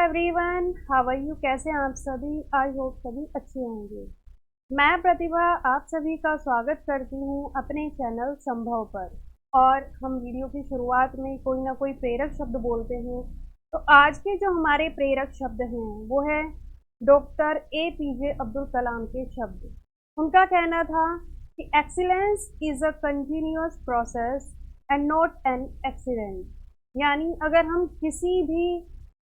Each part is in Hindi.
Everyone, how are you? कैसे हैं आप सभी? आई होप सभी अच्छे होंगे। मैं प्रतिभा आप सभी का स्वागत करती हूँ अपने चैनल संभव पर। और हम वीडियो की शुरुआत में कोई ना कोई प्रेरक शब्द बोलते हैं। तो आज के जो हमारे प्रेरक शब्द हैं वो है डॉक्टर APJ अब्दुल कलाम के शब्द। उनका कहना था कि excellence is a continuous process and not an accident. यानी अगर हम किसी भी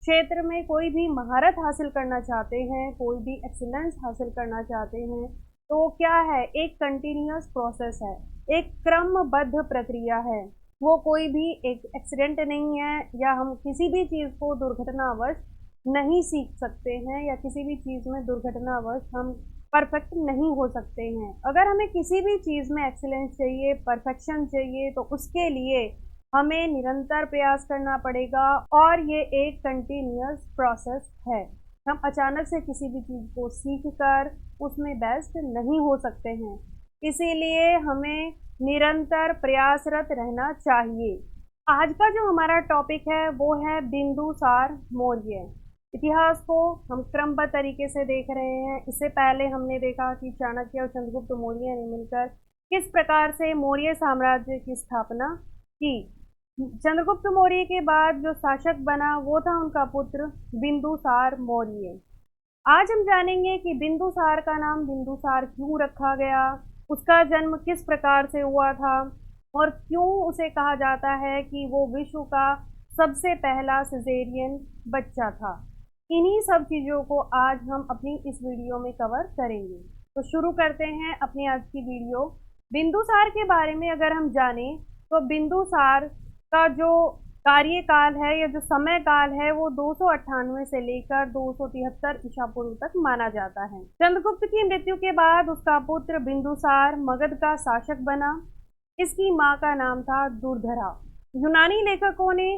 क्षेत्र में कोई भी महारत हासिल करना चाहते हैं, कोई भी एक्सीलेंस हासिल करना चाहते हैं, तो क्या है, एक कंटिन्यूअस प्रोसेस है, एक क्रमबद्ध प्रक्रिया है। वो कोई भी एक एक्सीडेंट नहीं है, या हम किसी भी चीज़ को दुर्घटनावश नहीं सीख सकते हैं, या किसी भी चीज़ में दुर्घटनावश हम परफेक्ट नहीं हो सकते हैं। अगर हमें किसी भी चीज़ में एक्सीलेंस चाहिए, परफेक्शन चाहिए, तो उसके लिए हमें निरंतर प्रयास करना पड़ेगा और ये एक कंटिन्यूअस प्रोसेस है। हम अचानक से किसी भी चीज़ को सीख कर उसमें बेस्ट नहीं हो सकते हैं, इसीलिए हमें निरंतर प्रयासरत रहना चाहिए। आज का जो हमारा टॉपिक है वो है बिंदुसार मौर्य। इतिहास को हम क्रमबद्ध तरीके से देख रहे हैं। इससे पहले हमने देखा कि चाणक्य और चंद्रगुप्त मौर्य ने मिलकर किस प्रकार से मौर्य साम्राज्य की स्थापना की। चंद्रगुप्त मौर्य के बाद जो शासक बना वो था उनका पुत्र बिंदुसार मौर्य। आज हम जानेंगे कि बिंदुसार का नाम बिंदुसार क्यों रखा गया, उसका जन्म किस प्रकार से हुआ था, और क्यों उसे कहा जाता है कि वो विश्व का सबसे पहला सिजेरियन बच्चा था। इन्हीं सब चीज़ों को आज हम अपनी इस वीडियो में कवर करेंगे। तो शुरू करते हैं अपनी आज की वीडियो। बिंदुसार के बारे में अगर हम जानें तो बिंदुसार का जो कार्यकाल है या जो समय काल है वो 298 से लेकर 273 ईसा पूर्व तक माना जाता है। चंद्रगुप्त की मृत्यु के बाद उसका पुत्र बिंदुसार मगध का शासक बना। इसकी मां का नाम था दुर्धरा। यूनानी लेखकों ने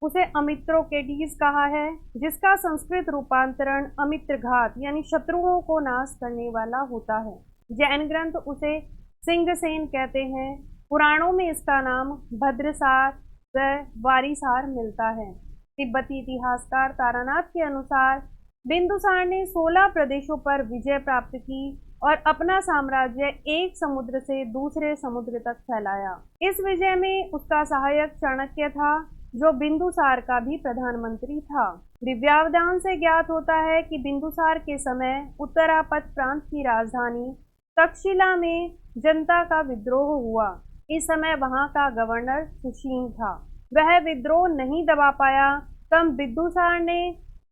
उसे अमित्रोकेटीज कहा है, जिसका संस्कृत रूपांतरण अमित्रघात यानी शत्रुओं को नाश करने वाला होता है। जैन ग्रंथ उसे सिंहसेन कहते हैं। पुराणों में इसका नाम भद्रसार व वारिसार मिलता है। तिब्बती इतिहासकार तारानाथ के अनुसार बिंदुसार ने 16 प्रदेशों पर विजय प्राप्त की और अपना साम्राज्य एक समुद्र से दूसरे समुद्र तक फैलाया। इस विजय में उसका सहायक चाणक्य था, जो बिंदुसार का भी प्रधानमंत्री था। दिव्यावदान से ज्ञात होता है कि बिंदुसार के समय उत्तरापथ प्रांत की राजधानी तक्षशिला में जनता का विद्रोह हुआ। इस समय वहां का गवर्नर सुशील था। वह विद्रोह नहीं दबा पाया। तब बिंदुसार ने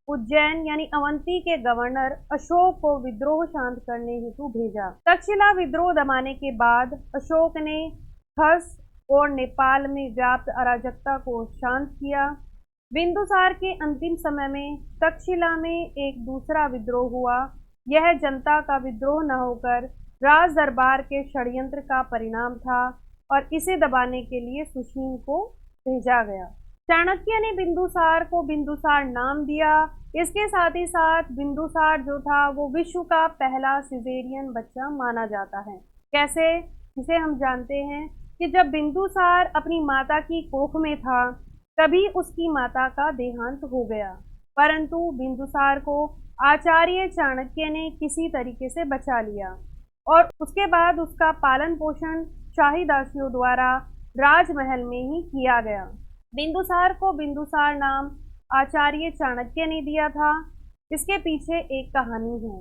उज्जैन यानी अवंती के गवर्नर अशोक को विद्रोह शांत करने हेतु भेजा। तक्षशिला विद्रोह दबाने के बाद अशोक ने खस और नेपाल में व्याप्त अराजकता को शांत किया। बिंदुसार के अंतिम समय में तक्षशिला में एक दूसरा विद्रोह हुआ। यह जनता का विद्रोह न होकर राज दरबार के षड्यंत्र का परिणाम था और इसे दबाने के लिए सुशील को भेजा गया। चाणक्य ने बिंदुसार को बिंदुसार नाम दिया। इसके साथ ही साथ बिंदुसार जो था वो विश्व का पहला सिजेरियन बच्चा माना जाता है। कैसे? इसे हम जानते हैं कि जब बिंदुसार अपनी माता की कोख में था तभी उसकी माता का देहांत हो गया, परंतु बिंदुसार को आचार्य चाणक्य ने किसी तरीके से बचा लिया और उसके बाद उसका पालन पोषण शाही दासियों द्वारा राजमहल में ही किया गया। बिंदुसार को बिंदुसार नाम आचार्य चाणक्य ने दिया था। इसके पीछे एक कहानी है।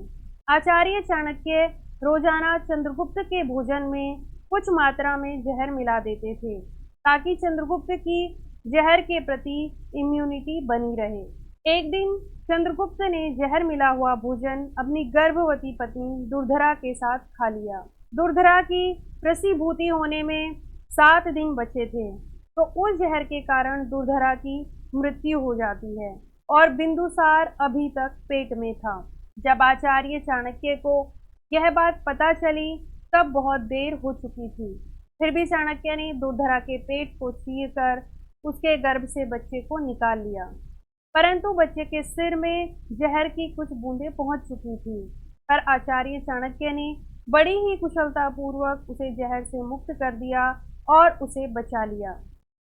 आचार्य चाणक्य रोजाना चंद्रगुप्त के भोजन में कुछ मात्रा में जहर मिला देते थे, ताकि चंद्रगुप्त की जहर के प्रति इम्यूनिटी बनी रहे। एक दिन चंद्रगुप्त ने जहर मिला हुआ भोजन अपनी गर्भवती पत्नी दुर्धरा के साथ खा लिया। दुर्धरा की प्रसूति होने में 7 दिन बचे थे, तो उस जहर के कारण दुर्धरा की मृत्यु हो जाती है और बिंदुसार अभी तक पेट में था। जब आचार्य चाणक्य को यह बात पता चली तब बहुत देर हो चुकी थी। फिर भी चाणक्य ने दुर्धरा के पेट को चीरकर उसके गर्भ से बच्चे को निकाल लिया, परंतु बच्चे के सिर में जहर की कुछ बूंदें पहुंच चुकी थी। पर आचार्य चाणक्य ने बड़ी ही कुशलतापूर्वक उसे जहर से मुक्त कर दिया और उसे बचा लिया।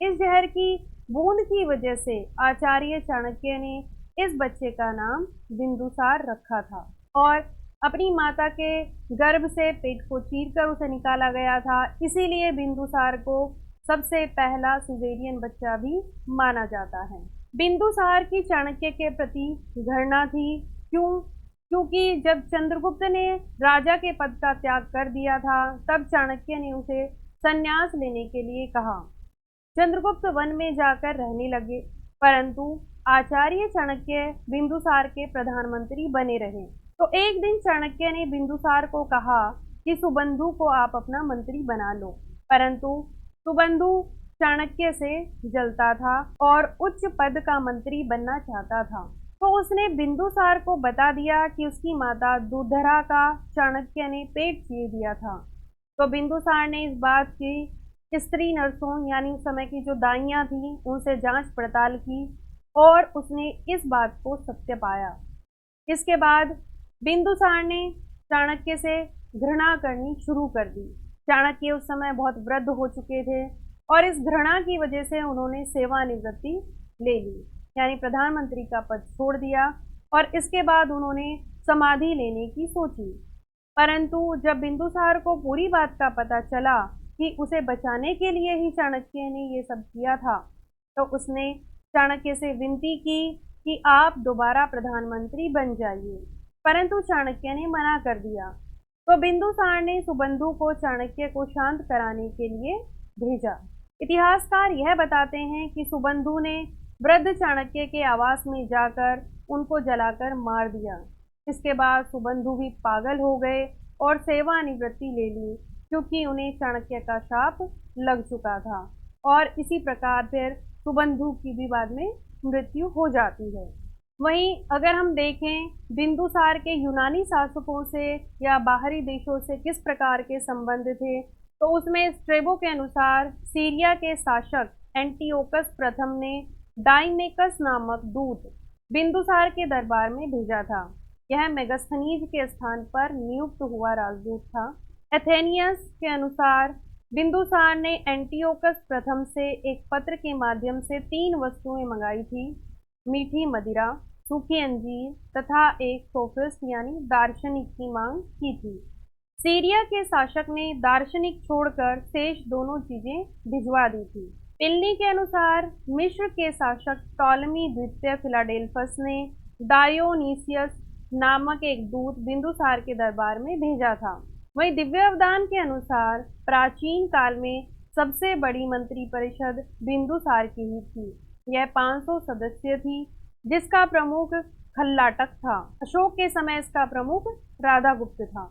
इस जहर की बूंद की वजह से आचार्य चाणक्य ने इस बच्चे का नाम बिंदुसार रखा था और अपनी माता के गर्भ से पेट को चीरकर उसे निकाला गया था, इसीलिए बिंदुसार को सबसे पहला सिजेरियन बच्चा भी माना जाता है। बिंदुसार की चाणक्य के प्रति घृणा थी। क्योंकि जब चंद्रगुप्त ने राजा के पद का त्याग कर दिया था, तब चाणक्य ने उसे संन्यास लेने के लिए कहा। चंद्रगुप्त वन में जाकर रहने लगे, परंतु आचार्य चाणक्य बिंदुसार के प्रधानमंत्री बने रहे। तो एक दिन चाणक्य ने बिंदुसार को कहा कि सुबंधु को आप अपना मंत्री बना लो, परंतु सुबंधु चाणक्य से जलता था और उच्च पद का मंत्री बनना चाहता था। तो उसने बिंदुसार को बता दिया कि उसकी माता दुर्धरा का चाणक्य ने पेट चीर दिया था। तो बिंदुसार ने इस बात की स्त्री नर्सों यानी उस समय की जो दाइयाँ थीं उनसे जांच पड़ताल की और उसने इस बात को सत्य पाया। इसके बाद बिंदुसार ने चाणक्य से घृणा करनी शुरू कर दी। चाणक्य उस समय बहुत वृद्ध हो चुके थे और इस घृणा की वजह से उन्होंने सेवानिवृत्ति ले ली, यानी प्रधानमंत्री का पद छोड़ दिया और इसके बाद उन्होंने समाधि लेने की सोची। परंतु जब बिंदुसार को पूरी बात का पता चला कि उसे बचाने के लिए ही चाणक्य ने ये सब किया था, तो उसने चाणक्य से विनती की कि आप दोबारा प्रधानमंत्री बन जाइए, परंतु चाणक्य ने मना कर दिया। तो बिंदुसार ने सुबंधु को चाणक्य को शांत कराने के लिए भेजा। इतिहासकार यह बताते हैं कि सुबंधु ने वृद्ध चाणक्य के आवास में जाकर उनको जलाकर मार दिया। इसके बाद सुबंधु भी पागल हो गए और सेवानिवृत्ति ले ली, क्योंकि उन्हें चाणक्य का शाप लग चुका था और इसी प्रकार फिर सुबंधु की भी बाद में मृत्यु हो जाती है। वहीं अगर हम देखें बिंदुसार के यूनानी शासकों से या बाहरी देशों से किस प्रकार के संबंध थे, तो उसमें स्ट्रेबो के अनुसार सीरिया के शासक एंटियोकस प्रथम ने डाइमेकस नामक दूत बिंदुसार के दरबार में भेजा था। यह मेगास्थनीज के स्थान पर नियुक्त हुआ राजदूत था। एथेनियस के अनुसार बिंदुसार ने एंटियोकस प्रथम से एक पत्र के माध्यम से 3 वस्तुएं मंगाई थी: मीठी मदिरा, सूखी अंजीर तथा एक सोफिस्ट यानी दार्शनिक की मांग की थी। सीरिया के शासक ने दार्शनिक छोड़कर शेष दोनों चीजें भिजवा दी थी। पिलनी के अनुसार मिस्र के शासक टॉलमी द्वितीय फिलाडेल्फस ने डायोनीसियस नामक एक दूत बिंदुसार के दरबार में भेजा था। वहीं दिव्यावदान के अनुसार प्राचीन काल में सबसे बड़ी मंत्री परिषद बिंदुसार की ही थी। यह 500 सदस्य थी, जिसका प्रमुख खल्लाटक था। अशोक के समय इसका प्रमुख राधागुप्त था।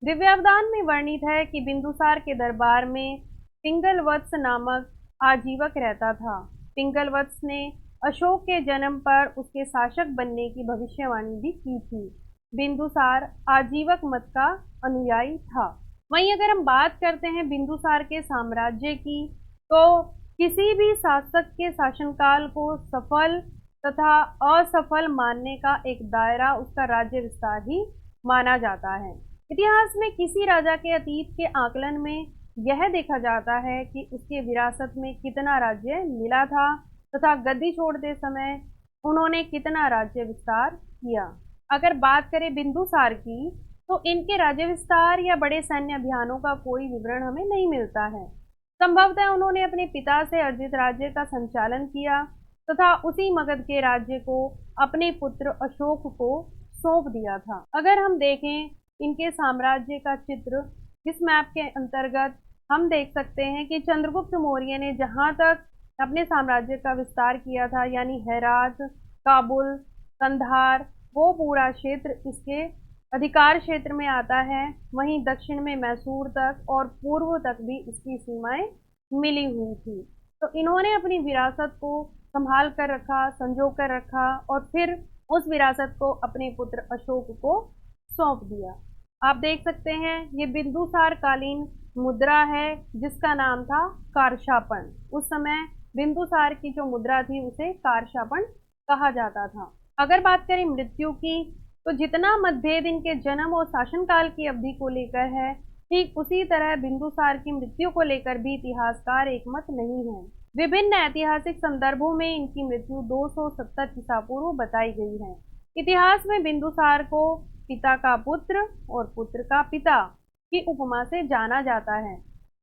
दिव्यावदान में वर्णित है कि बिंदुसार के दरबार में पिंगलवत्स नामक आजीवक रहता था। पिंगलवत्स ने अशोक के जन्म पर उसके शासक बनने की भविष्यवाणी भी की थी। बिंदुसार आजीवक मत का अनुयायी था। वहीं अगर हम बात करते हैं बिंदुसार के साम्राज्य की, तो किसी भी शासक के शासनकाल को सफल तथा असफल मानने का एक दायरा उसका राज्य विस्तार ही माना जाता है। इतिहास में किसी राजा के अतीत के आकलन में यह देखा जाता है कि उसके विरासत में कितना राज्य मिला था तथा गद्दी छोड़ते समय उन्होंने कितना राज्य विस्तार किया। अगर बात करें बिंदुसार की, तो इनके राज्य विस्तार या बड़े सैन्य अभियानों का कोई विवरण हमें नहीं मिलता है। संभवतः उन्होंने अपने पिता से अर्जित राज्य का संचालन किया तथा उसी मगध के राज्य को अपने पुत्र अशोक को सौंप दिया था। अगर हम देखें इनके साम्राज्य का चित्र, इस मैप के अंतर्गत हम देख सकते हैं कि चंद्रगुप्त मौर्य ने जहां तक अपने साम्राज्य का विस्तार किया था, यानी हेरात, काबुल, कंधार, वो पूरा क्षेत्र इसके अधिकार क्षेत्र में आता है। वहीं दक्षिण में मैसूर तक और पूर्व तक भी इसकी सीमाएं मिली हुई थी। तो इन्होंने अपनी विरासत को संभाल कर रखा, संजो कर रखा और फिर उस विरासत को अपने पुत्र अशोक को सौंप दिया। आप देख सकते हैं ये बिंदुसार कालीन मुद्रा है, जिसका नाम था कारशापण। उस समय बिंदुसार की जो मुद्रा थी उसे कारशापण कहा जाता था। अगर बात करें मृत्यु की, तो जितना मतभेद इनके जन्म और शासनकाल की अवधि को लेकर है, ठीक उसी तरह बिंदुसार की मृत्यु को लेकर भी इतिहासकार एकमत नहीं है। विभिन्न ऐतिहासिक संदर्भों में इनकी मृत्यु 270 ईसा पूर्व बताई गई है। इतिहास में बिंदुसार को पिता का पुत्र और पुत्र का पिता की उपमा से जाना जाता है।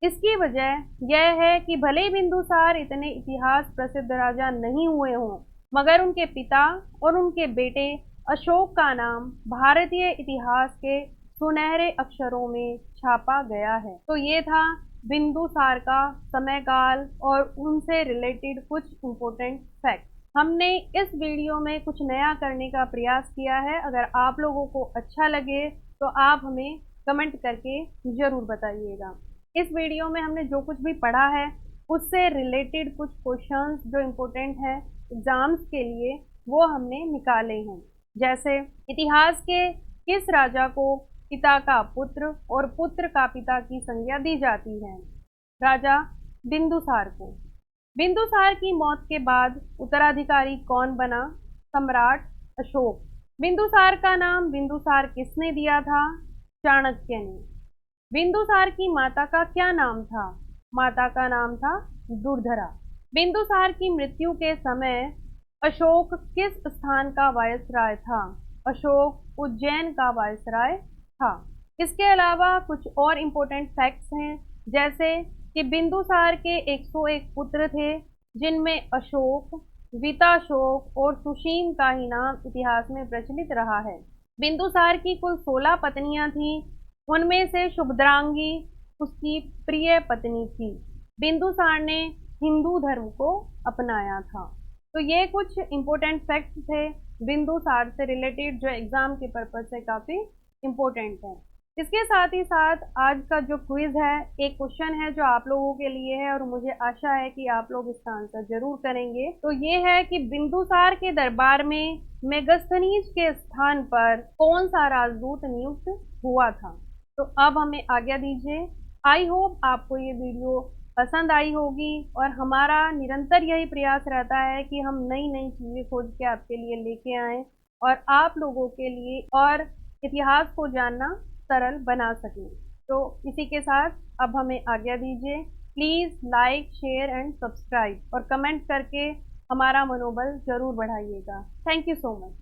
इसकी वजह यह है कि भले ही बिंदुसार इतने इतिहास प्रसिद्ध राजा नहीं हुए हों, मगर उनके पिता और उनके बेटे अशोक का नाम भारतीय इतिहास के सुनहरे अक्षरों में छापा गया है। तो ये था बिंदुसार का समयकाल और उनसे रिलेटेड कुछ इम्पोर्टेंट फैक्ट। हमने इस वीडियो में कुछ नया करने का प्रयास किया है। अगर आप लोगों को अच्छा लगे तो आप हमें कमेंट करके ज़रूर बताइएगा। इस वीडियो में हमने जो कुछ भी पढ़ा है उससे रिलेटेड कुछ क्वेश्चंस जो इम्पोर्टेंट हैं एग्ज़ाम्स के लिए वो हमने निकाले हैं। जैसे इतिहास के किस राजा को पिता का पुत्र और पुत्र का पिता की संज्ञा दी जाती है? राजा बिंदुसार को। बिंदुसार की मौत के बाद उत्तराधिकारी कौन बना? सम्राट अशोक। बिंदुसार का नाम बिंदुसार किसने दिया था? चाणक्य ने। बिंदुसार की माता का क्या नाम था? माता का नाम था दुर्धरा। बिंदुसार की मृत्यु के समय अशोक किस स्थान का वायसराय था? अशोक उज्जैन का वायसराय था। इसके अलावा कुछ और इम्पोर्टेंट फैक्ट्स हैं, जैसे कि बिंदुसार के 101 पुत्र थे, जिनमें अशोक, विताशोक और सुशीम का ही नाम इतिहास में प्रचलित रहा है। बिंदुसार की कुल 16 पत्नियां थीं, उनमें से शुभद्रांगी उसकी प्रिय पत्नी थी। बिंदुसार ने हिंदू धर्म को अपनाया था। तो ये कुछ इम्पोर्टेंट फैक्ट्स थे बिंदुसार से रिलेटेड जो एग्ज़ाम के पर्पज़ से काफ़ी इम्पोर्टेंट है। इसके साथ ही साथ आज का जो क्विज़ है, एक क्वेश्चन है जो आप लोगों के लिए है और मुझे आशा है कि आप लोग इसका आंसर जरूर करेंगे। तो ये है कि बिंदुसार के दरबार में मेगस्थनीज के स्थान पर कौन सा राजदूत नियुक्त हुआ था? तो अब हमें आज्ञा दीजिए। आई होप आपको ये वीडियो पसंद आई होगी और हमारा निरंतर यही प्रयास रहता है कि हम नई नई चीज़ें खोज के आपके लिए लेके आएँ और आप लोगों के लिए और इतिहास को जानना सरल बना सकें। तो इसी के साथ अब हमें आज्ञा दीजिए। Please like, share and subscribe और कमेंट करके हमारा मनोबल ज़रूर बढ़ाइएगा। Thank you so much.